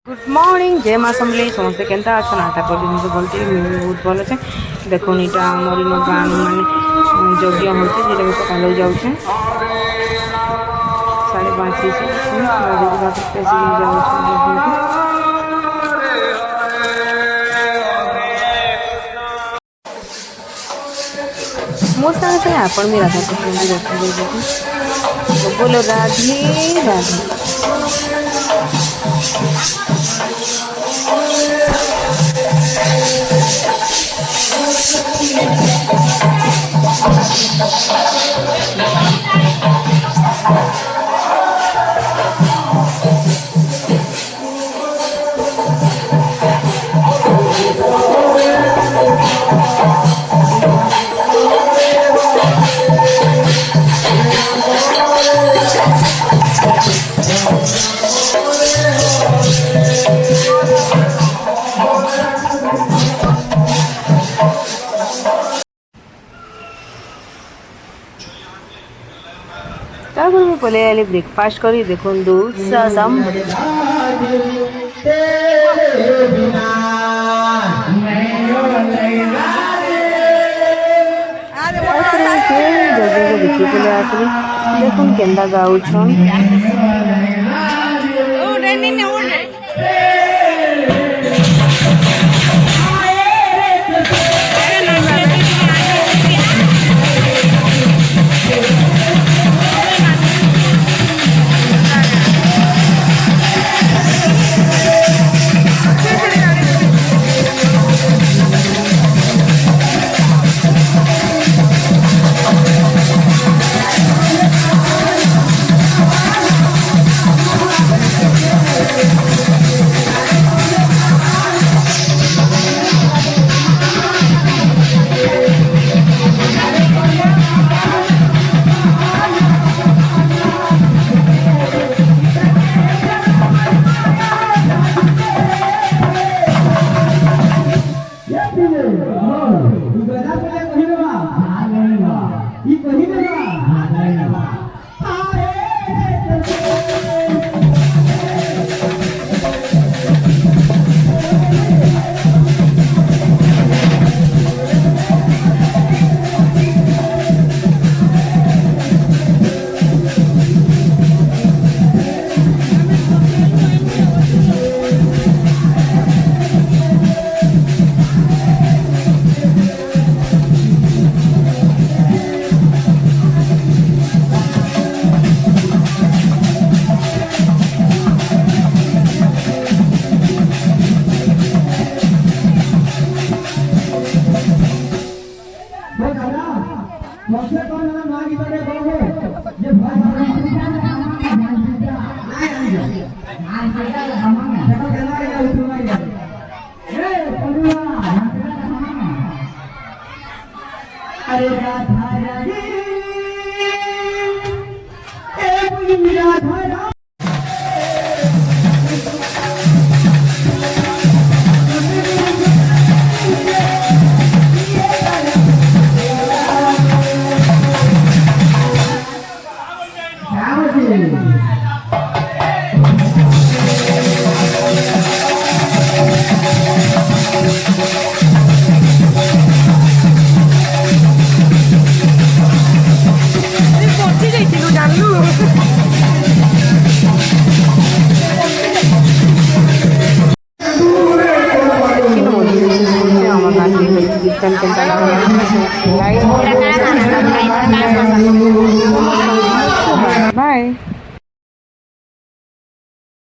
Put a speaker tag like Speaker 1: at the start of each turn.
Speaker 1: Good morning जय माँ समलेई समस्ते केन्ता अच्छा आशा करी बोलते बहुत भल अच्छे देखुन यहाँ आमर इन गाँ मानने यज्ञ होचे जेटा सकाल जाऊे 5:30 मो सागे आपण भी राधा कृष्ण जी दर्शन कर बोलो राधे राधे। तारपर मुझे पलि आइली ब्रेकफास्ट करी देखुन दूध साम देखी पलि आसली देखुन केन्दा गाउछन अरे राधा रानी राधा कीर्तन के लाइट